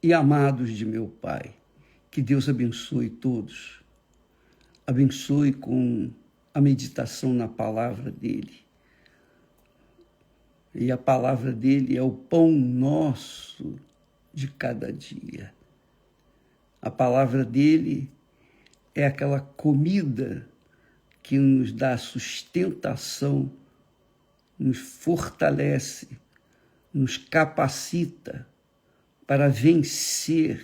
e amados de meu Pai. Que Deus abençoe todos. Abençoe com a meditação na palavra dele. E a palavra dele é o pão nosso de cada dia. A palavra dele é aquela comida que nos dá sustentação, nos fortalece, nos capacita para vencer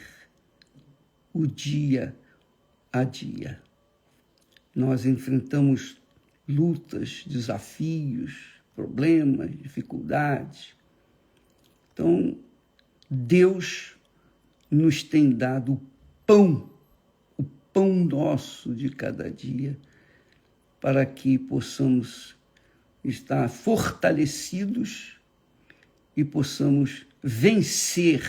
o dia a dia. Nós enfrentamos lutas, desafios, problemas, dificuldades. Então, Deus nos tem dado o pão nosso de cada dia, para que possamos estar fortalecidos e possamos vencer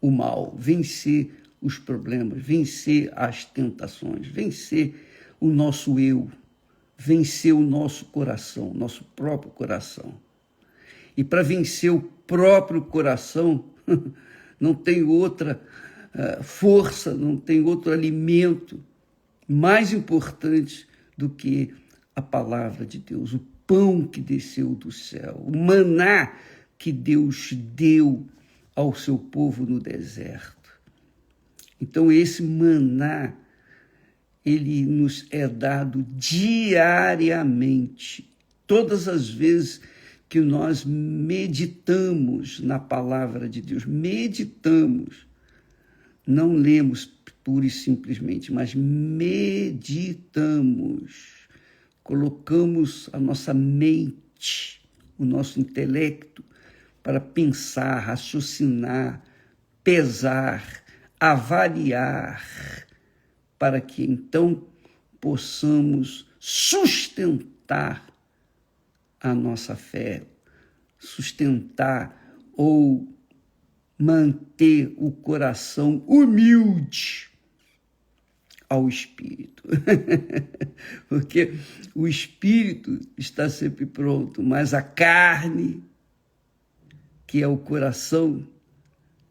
o mal, vencer os problemas, vencer as tentações, vencer o nosso eu, vencer o nosso coração, nosso próprio coração. E para vencer o próprio coração, não tem outra força, não tem outro alimento mais importante do que a palavra de Deus, o pão que desceu do céu, o maná que Deus deu ao seu povo no deserto. Então, esse maná, ele nos é dado diariamente, todas as vezes que nós meditamos na palavra de Deus, meditamos, não lemos pura e simplesmente, mas meditamos, colocamos a nossa mente, o nosso intelecto para pensar, raciocinar, pesar, avaliar, para que então possamos sustentar a nossa fé, sustentar ou manter o coração humilde ao Espírito. Porque o Espírito está sempre pronto, mas a carne, que é o coração,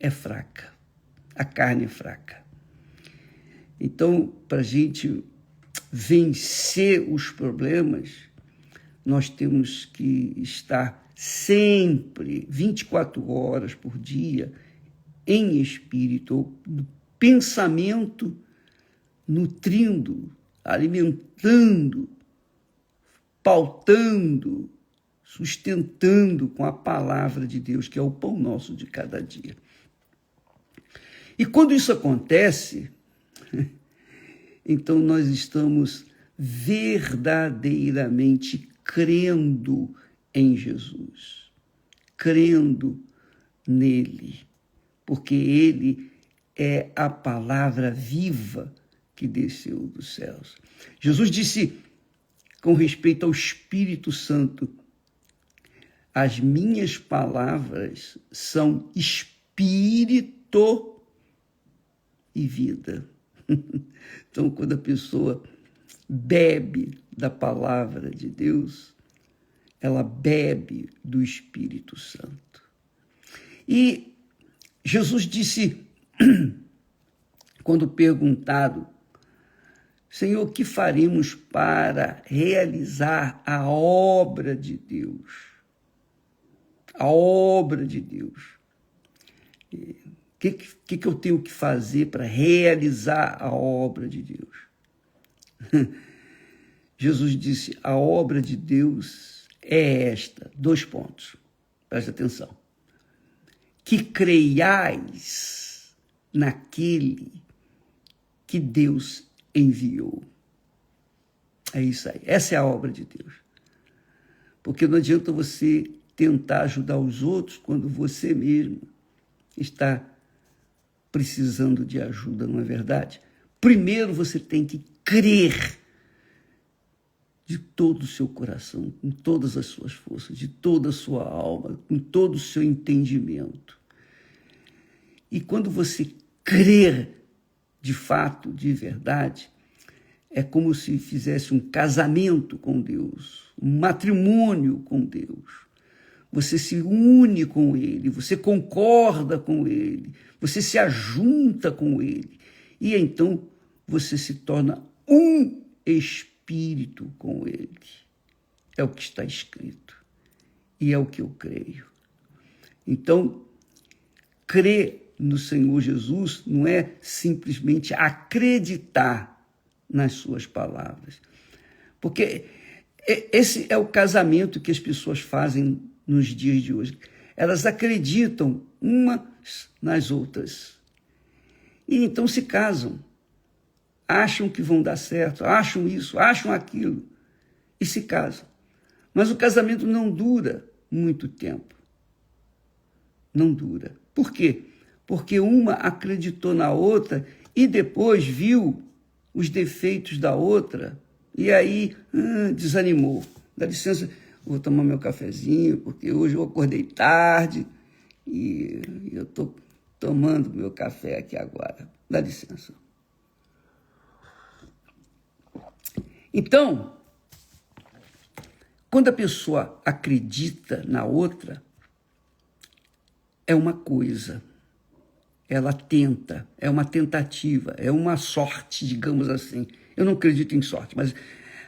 é fraca. A carne é fraca. Então, para a gente vencer os problemas, nós temos que estar sempre, 24 horas por dia, em espírito, no pensamento, nutrindo, alimentando, pautando, sustentando com a palavra de Deus, que é o pão nosso de cada dia. E quando isso acontece, então nós estamos verdadeiramente crendo em Jesus, crendo nele, porque ele é a palavra viva que desceu dos céus. Jesus disse, com respeito ao Espírito Santo, as minhas palavras são espírito e vida. Então, quando a pessoa bebe da palavra de Deus, ela bebe do Espírito Santo. E Jesus disse, quando perguntado, Senhor, o que faremos para realizar a obra de Deus? A obra de Deus. O que eu tenho que fazer para realizar a obra de Deus? Jesus disse, a obra de Deus é esta, 2 pontos, presta atenção. Que creiais naquele que Deus enviou. É isso aí, essa é a obra de Deus. Porque não adianta você tentar ajudar os outros quando você mesmo está precisando de ajuda, não é verdade? Primeiro você tem que crer de todo o seu coração, com todas as suas forças, de toda a sua alma, com todo o seu entendimento. E quando você crer de fato, de verdade, é como se fizesse um casamento com Deus, um matrimônio com Deus. você se une com ele, você concorda com ele, você se ajunta com ele. E então você se torna um espírito com ele. É o que está escrito. E é o que eu creio. Então, crer no Senhor Jesus não é simplesmente acreditar nas suas palavras. Porque esse é o casamento que as pessoas fazem nos dias de hoje. Elas acreditam umas nas outras. E então se casam. Acham que vão dar certo, acham isso, acham aquilo. E se casam. Mas o casamento não dura muito tempo. Não dura. Por quê? Porque uma acreditou na outra e depois viu os defeitos da outra e aí desanimou. Dá licença, vou tomar meu cafezinho, porque hoje eu acordei tarde e eu estou tomando meu café aqui agora. Dá licença. Então, quando a pessoa acredita na outra, é uma coisa. Ela tenta, é uma tentativa, é uma sorte, digamos assim. Eu não acredito em sorte, mas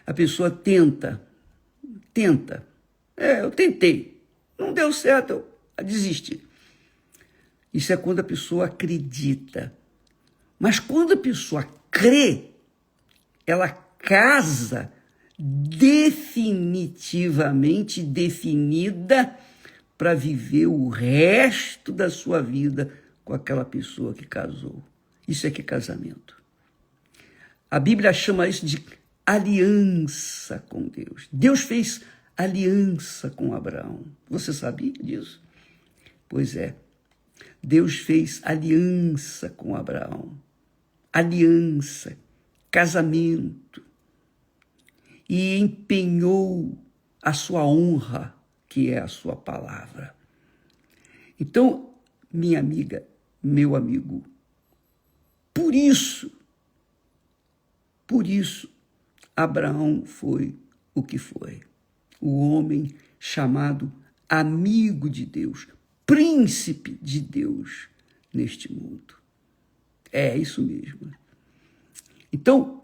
a pessoa tenta. Eu tentei, não deu certo, eu desisti. Isso é quando a pessoa acredita. Mas quando a pessoa crê, ela casa definitivamente definida para viver o resto da sua vida com aquela pessoa que casou. Isso é que é casamento. A Bíblia chama isso de aliança com Deus. Deus fez aliança com Abraão. Você sabia disso? Pois é. Deus fez aliança com Abraão. Aliança, casamento. E empenhou a sua honra, que é a sua palavra. Então, minha amiga, meu amigo, por isso, Abraão foi o que foi. O homem chamado amigo de Deus, príncipe de Deus neste mundo. É isso mesmo. Então,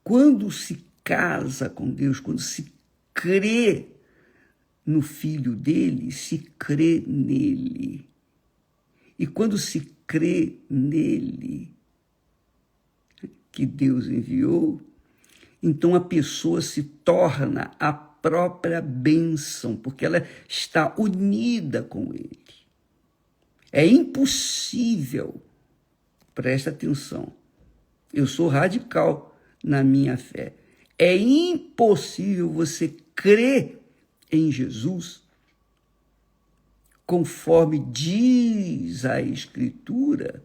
quando se casa com Deus, quando se crê no Filho dele, se crê nele. E quando se crê nele, que Deus enviou, então a pessoa se torna a própria bênção, porque ela está unida com ele. É impossível, presta atenção, eu sou radical na minha fé, é impossível você crer em Jesus conforme diz a Escritura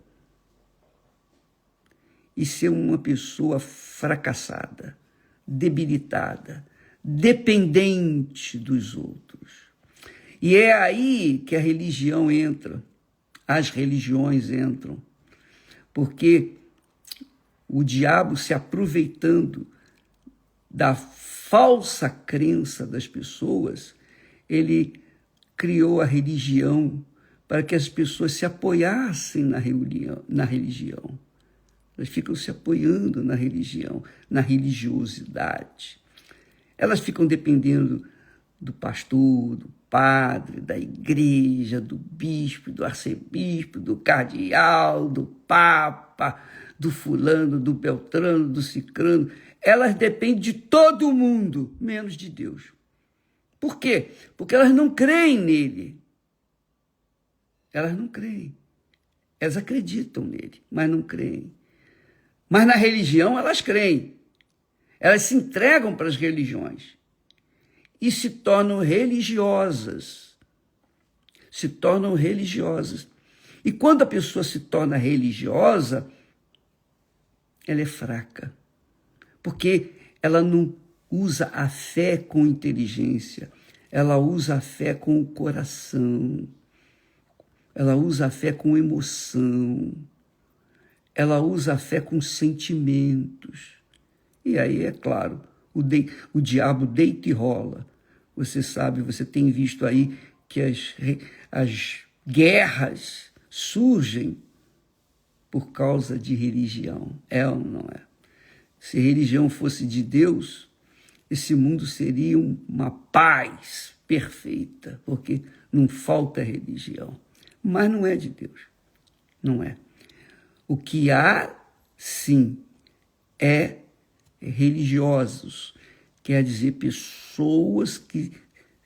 e ser uma pessoa fracassada, debilitada, dependente dos outros. E é aí que a religião entra, as religiões entram, porque o diabo, se aproveitando da falsa crença das pessoas, ele criou a religião para que as pessoas se apoiassem na religião. Elas ficam se apoiando na religião, na religiosidade. Elas ficam dependendo do pastor, do padre, da igreja, do bispo, do arcebispo, do cardeal, do papa, do fulano, do beltrano, do cicrano. Elas dependem de todo mundo, menos de Deus. Por quê? Porque elas não creem nele. Elas não creem. Elas acreditam nele, mas não creem. Mas na religião elas creem. Elas se entregam para as religiões e se tornam religiosas. Se tornam religiosas. E quando a pessoa se torna religiosa, ela é fraca. Porque ela não usa a fé com inteligência, ela usa a fé com o coração, ela usa a fé com emoção, ela usa a fé com sentimentos. E aí, é claro, o diabo deita e rola. Você sabe, você tem visto aí que as guerras surgem por causa de religião. É ou não é? Se religião fosse de Deus, esse mundo seria uma paz perfeita, porque não falta religião. Mas não é de Deus. Não é. O que há, sim, é religiosos, quer dizer, pessoas que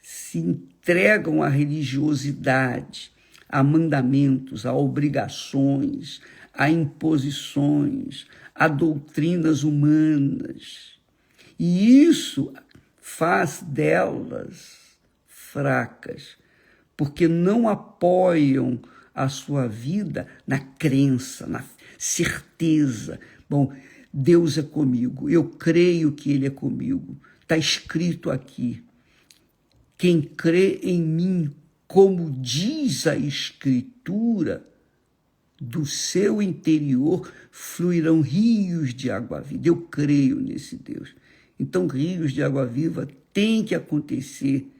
se entregam à religiosidade, a mandamentos, a obrigações, a imposições, a doutrinas humanas. E isso faz delas fracas, porque não apoiam a sua vida na crença, na certeza. Bom, Deus é comigo, eu creio que Ele é comigo. Está escrito aqui. Quem crê em mim, como diz a Escritura, do seu interior fluirão rios de água viva. Eu creio nesse Deus. Então, rios de água viva têm que acontecer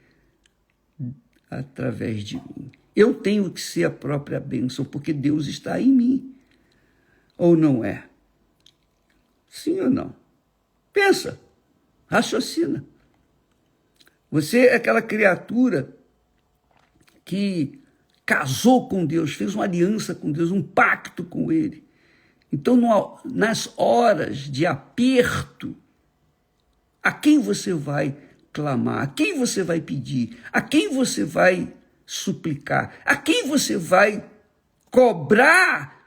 através de mim. Eu tenho que ser a própria bênção, porque Deus está em mim. Ou não é? Sim ou não? Pensa, raciocina. Você é aquela criatura que casou com Deus, fez uma aliança com Deus, um pacto com Ele. Então, nas horas de aperto, a quem você vai clamar? A quem você vai pedir? A quem você vai suplicar? A quem você vai cobrar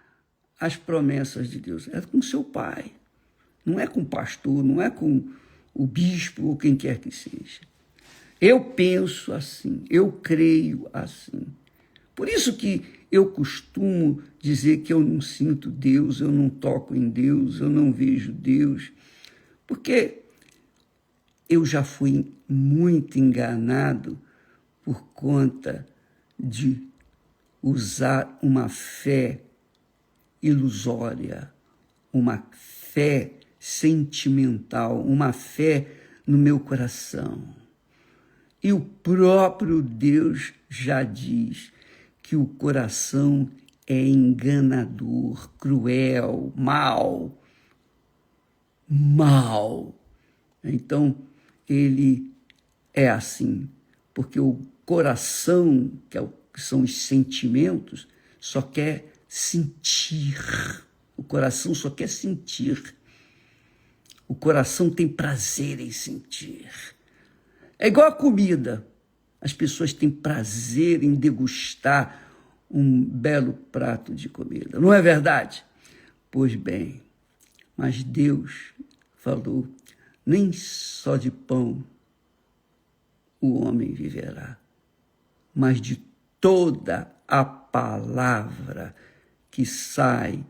as promessas de Deus? É com seu pai. Não é com o pastor, não é com o bispo ou quem quer que seja. Eu penso assim, eu creio assim. Por isso que eu costumo dizer que eu não sinto Deus, eu não toco em Deus, eu não vejo Deus, porque eu já fui muito enganado por conta de usar uma fé ilusória, uma fé sentimental, uma fé no meu coração. E o próprio Deus já diz que o coração é enganador, cruel, mau. Então, ele é assim, porque o coração, que são os sentimentos, só quer sentir. O coração só quer sentir. O coração tem prazer em sentir. É igual a comida. As pessoas têm prazer em degustar um belo prato de comida. Não é verdade? Pois bem, mas Deus falou, nem só de pão o homem viverá, mas de toda a palavra que sai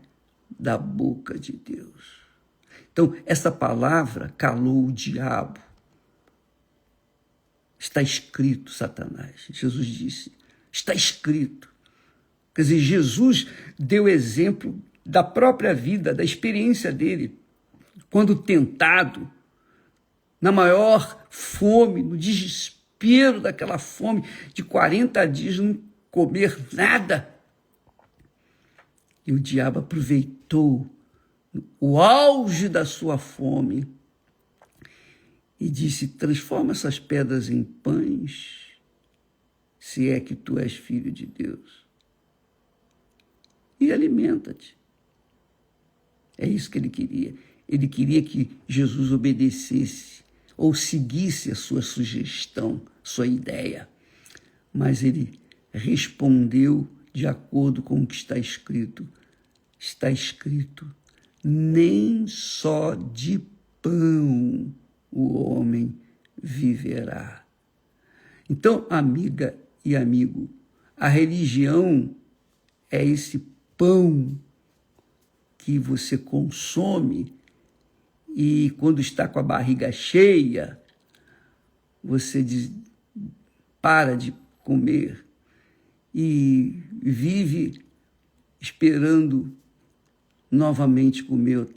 da boca de Deus. Então, essa palavra calou o diabo. Está escrito, Satanás. Jesus disse, está escrito. Quer dizer, Jesus deu exemplo da própria vida, da experiência dele, quando tentado, na maior fome, no desespero daquela fome de 40 dias, não comer nada. E o diabo aproveitou o auge da sua fome e disse, transforma essas pedras em pães, se é que tu és filho de Deus. E alimenta-te. É isso que ele queria. Ele queria que Jesus obedecesse ou seguisse a sua sugestão, sua ideia. Mas ele respondeu de acordo com o que está escrito. Está escrito, nem só de pão o homem viverá. Então, amiga e amigo, a religião é esse pão que você consome e quando está com a barriga cheia, você para de comer e vive esperando novamente comer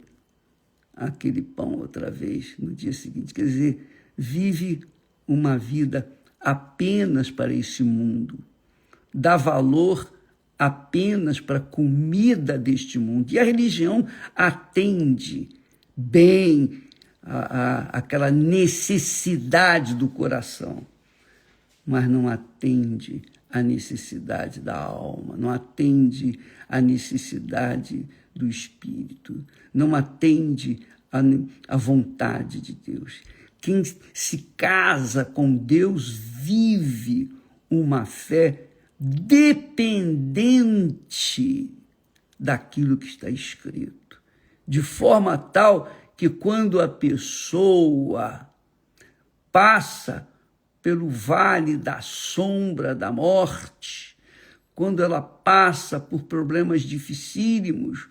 aquele pão outra vez no dia seguinte. Quer dizer, vive uma vida apenas para esse mundo, dá valor apenas para a comida deste mundo. E a religião atende bem aquela necessidade do coração, mas não atende a necessidade da alma, não atende a necessidade do espírito, não atende a vontade de Deus. Quem se casa com Deus vive uma fé dependente daquilo que está escrito, de forma tal que quando a pessoa passa pelo vale da sombra da morte, quando ela passa por problemas dificílimos,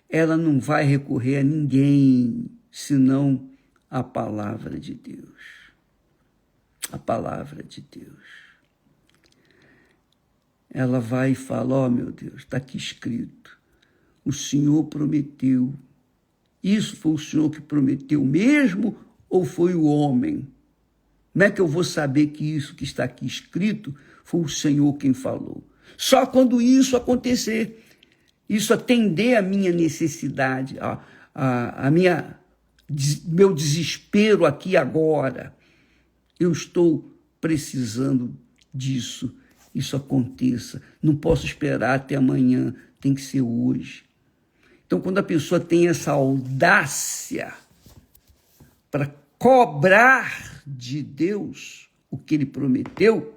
ela não vai recorrer a ninguém, senão a palavra de Deus. A palavra de Deus. Ela vai e fala, ó meu Deus, está aqui escrito, o Senhor prometeu. Isso foi o Senhor que prometeu mesmo ou foi o homem? Como é que eu vou saber que isso que está aqui escrito foi o Senhor quem falou? Só quando isso acontecer, isso atender a minha necessidade, meu desespero aqui agora. Eu estou precisando disso, isso aconteça. Não posso esperar até amanhã, tem que ser hoje. Então, quando a pessoa tem essa audácia para cobrar de Deus o que ele prometeu,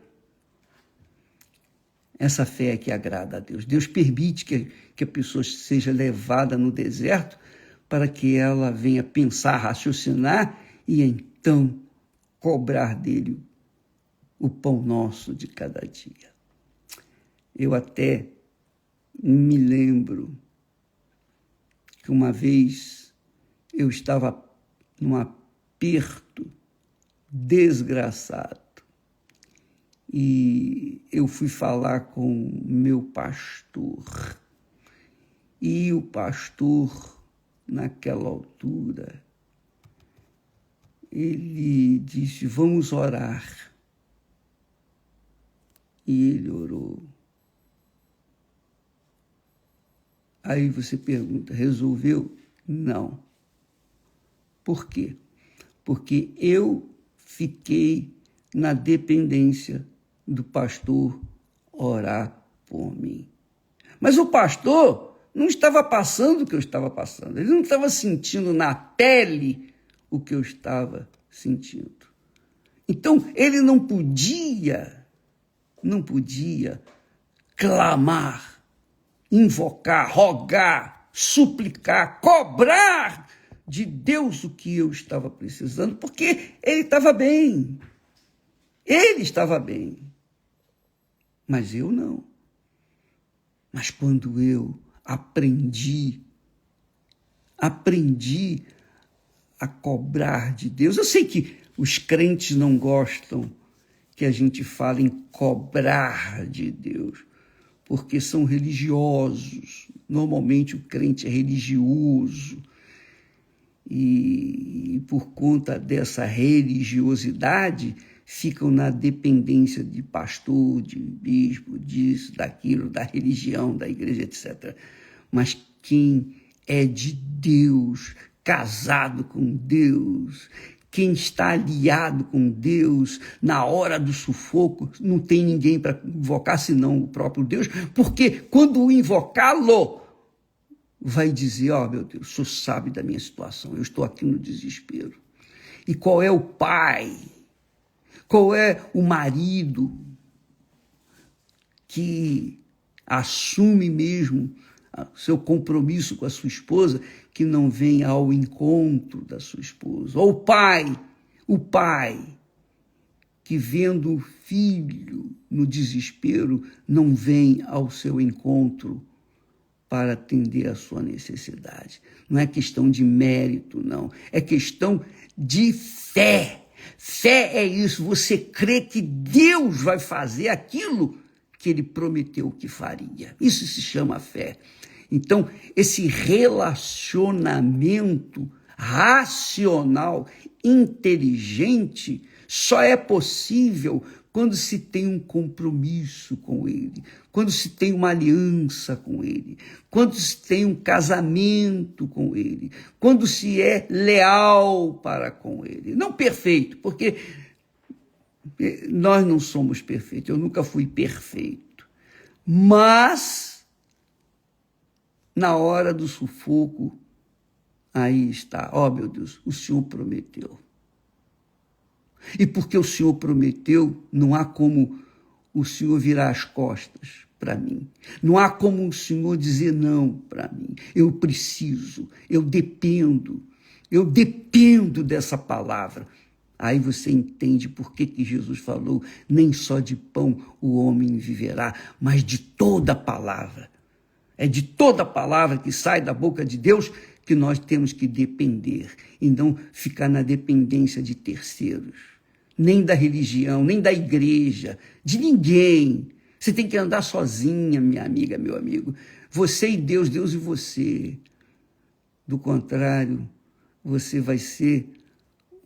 essa fé é que agrada a Deus. Deus permite que a pessoa seja levada no deserto para que ela venha pensar, raciocinar e então cobrar dele o pão nosso de cada dia. Eu até me lembro que uma vez eu estava num aperto desgraçado e eu fui falar com meu pastor. E o pastor, naquela altura, ele disse, vamos orar. E ele orou. Aí você pergunta, resolveu? Não. Por quê? Porque eu fiquei na dependência do pastor orar por mim. Mas o pastor não estava passando o que eu estava passando. Ele não estava sentindo na pele o que eu estava sentindo. Então, ele não podia clamar, invocar, rogar, suplicar, cobrar de Deus o que eu estava precisando, porque ele estava bem. Ele estava bem. Mas eu não. Mas quando eu aprendi a cobrar de Deus, eu sei que os crentes não gostam que a gente fale em cobrar de Deus, porque são religiosos. Normalmente o crente é religioso e por conta dessa religiosidade ficam na dependência de pastor, de bispo, disso, daquilo, da religião, da igreja, etc. Mas quem é de Deus, casado com Deus, quem está aliado com Deus, na hora do sufoco, não tem ninguém para invocar senão o próprio Deus, porque quando invocá-lo, vai dizer, ó, meu Deus, o Senhor sabe da minha situação, eu estou aqui no desespero. E qual é o pai? Qual é o marido que assume mesmo seu compromisso com a sua esposa, que não vem ao encontro da sua esposa? Ou o pai que vendo o filho no desespero, não vem ao seu encontro para atender a sua necessidade. Não é questão de mérito, não. É questão de fé. Fé é isso, você crê que Deus vai fazer aquilo que ele prometeu que faria. Isso se chama fé. Então, esse relacionamento racional, inteligente, só é possível quando se tem um compromisso com Ele, quando se tem uma aliança com Ele, quando se tem um casamento com Ele, quando se é leal para com Ele. Não perfeito, porque nós não somos perfeitos, eu nunca fui perfeito. Mas, na hora do sufoco, aí está, ó meu Deus, o Senhor prometeu. E porque o Senhor prometeu, não há como o Senhor virar as costas para mim. Não há como o Senhor dizer não para mim. Eu preciso, eu dependo dessa palavra. Aí você entende por que Jesus falou, nem só de pão o homem viverá, mas de toda a palavra. É de toda a palavra que sai da boca de Deus que nós temos que depender e não ficar na dependência de terceiros. Nem da religião, nem da igreja, de ninguém. Você tem que andar sozinha, minha amiga, meu amigo. Você e Deus, Deus e você. Do contrário, você vai ser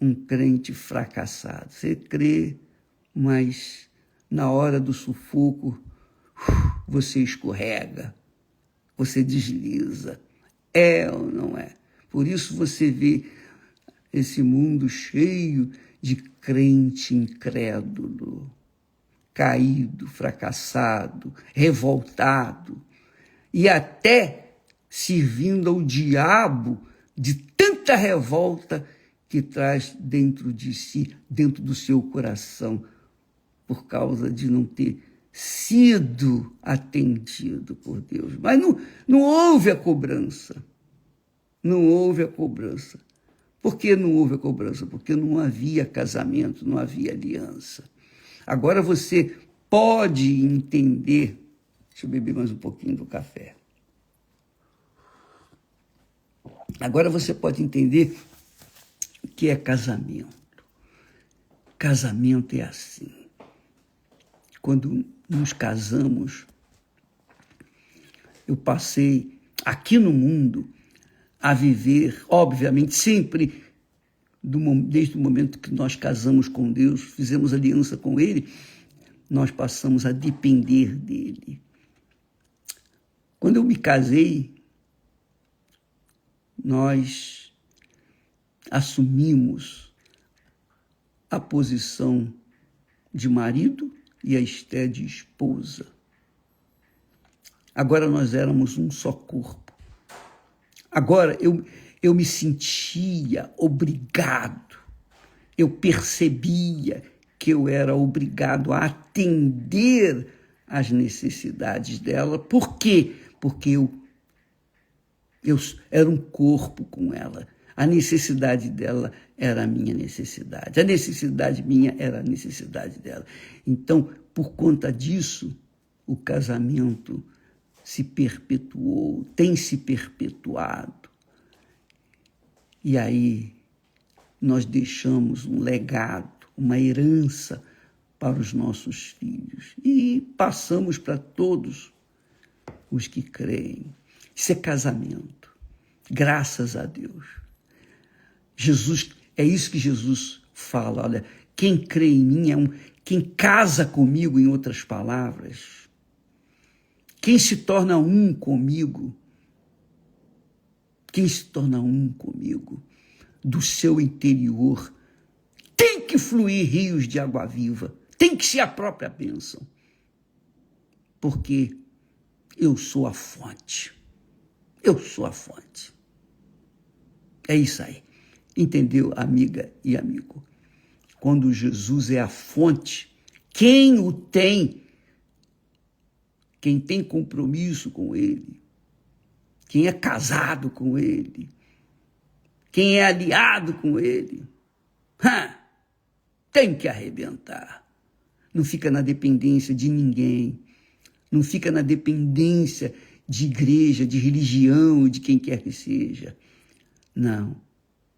um crente fracassado. Você crê, mas na hora do sufoco, você escorrega, você desliza. É ou não é? Por isso você vê esse mundo cheio de crente incrédulo, caído, fracassado, revoltado, e até servindo ao diabo de tanta revolta que traz dentro de si, dentro do seu coração, por causa de não ter sido atendido por Deus. Mas não houve a cobrança. Não houve a cobrança. Por que não houve a cobrança? Porque não havia casamento, não havia aliança. Agora você pode entender. Deixa eu beber mais um pouquinho do café. Agora você pode entender o que é casamento. Casamento é assim. Quando nos casamos, eu passei aqui no mundo a viver, obviamente, sempre, desde o momento que nós casamos com Deus, fizemos aliança com Ele, nós passamos a depender dEle. Quando eu me casei, nós assumimos a posição de marido e a Esté de esposa. Agora nós éramos um só corpo. Agora eu me sentia obrigado, eu percebia que eu era obrigado a atender às necessidades dela. Por quê? Porque eu era um corpo com ela. A necessidade dela era a minha necessidade. A necessidade minha era a necessidade dela. Então, por conta disso, o casamento se perpetuou, tem se perpetuado. E aí nós deixamos um legado, uma herança para os nossos filhos. E passamos para todos os que creem. Isso é casamento. Graças a Deus. Jesus, é isso que Jesus fala. Olha, quem crê em mim quem casa comigo, em outras palavras. Quem se torna um comigo, do seu interior, tem que fluir rios de água viva, tem que ser a própria bênção, porque eu sou a fonte, É isso aí, entendeu, amiga e amigo? Quando Jesus é a fonte, quem tem compromisso com Ele, quem é casado com Ele, quem é aliado com Ele, tem que arrebentar. Não fica na dependência de ninguém, não fica na dependência de igreja, de religião, de quem quer que seja. Não,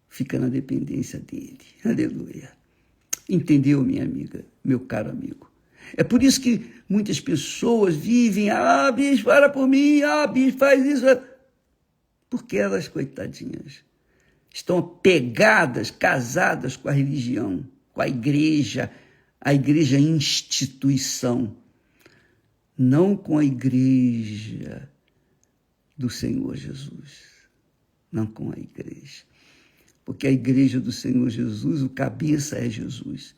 fica na dependência dEle. Aleluia. Entendeu, minha amiga, meu caro amigo? É por isso que muitas pessoas vivem, bispo, ora por mim, bispo, faz isso. Porque elas, coitadinhas, estão apegadas, casadas com a religião, com a igreja, a igreja instituição, não com a igreja do Senhor Jesus, não com a igreja. Porque a igreja do Senhor Jesus, o cabeça é Jesus.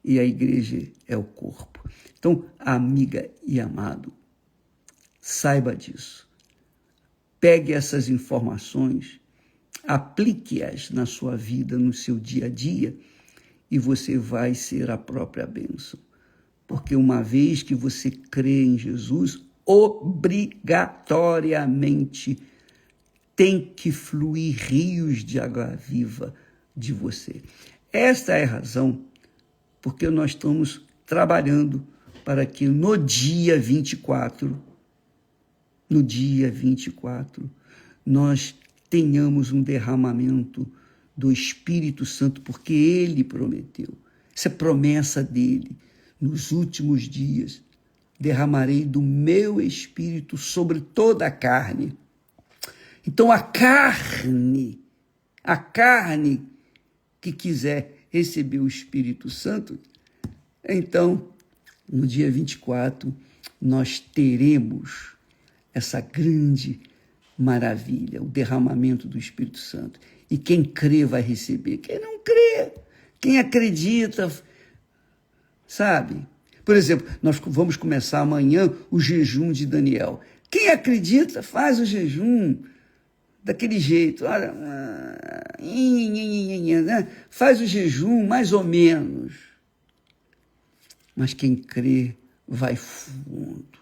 E a igreja é o corpo. Então, amiga e amado, saiba disso. Pegue essas informações, aplique-as na sua vida, no seu dia a dia, e você vai ser a própria bênção. Porque uma vez que você crê em Jesus, obrigatoriamente tem que fluir rios de água viva de você. Esta é a razão porque nós estamos trabalhando para que no dia 24, nós tenhamos um derramamento do Espírito Santo, porque Ele prometeu. Essa é promessa dele. Nos últimos dias, derramarei do meu Espírito sobre toda a carne. Então, a carne que quiser receber o Espírito Santo, então, no dia 24, nós teremos essa grande maravilha, o derramamento do Espírito Santo. E quem crê vai receber. Quem não crê, quem acredita, sabe? Por exemplo, nós vamos começar amanhã o jejum de Daniel. Quem acredita, faz o jejum daquele jeito. Olha, faz o jejum mais ou menos. Mas quem crê vai fundo,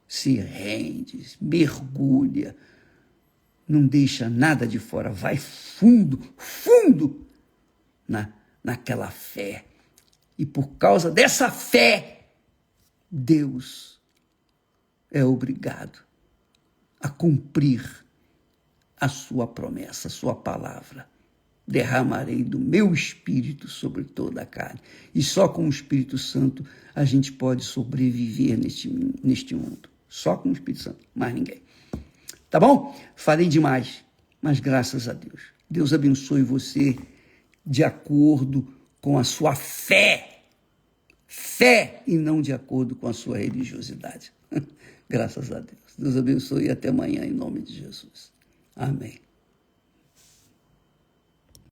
se rende, mergulha, não deixa nada de fora, vai fundo naquela fé. E por causa dessa fé, Deus é obrigado a cumprir a sua promessa, a sua palavra. Derramarei do meu Espírito sobre toda a carne. E só com o Espírito Santo a gente pode sobreviver neste mundo. Só com o Espírito Santo, mais ninguém. Tá bom? Falei demais, mas graças a Deus. Deus abençoe você de acordo com a sua fé. Fé e não de acordo com a sua religiosidade. Graças a Deus. Deus abençoe e até amanhã em nome de Jesus. Amém.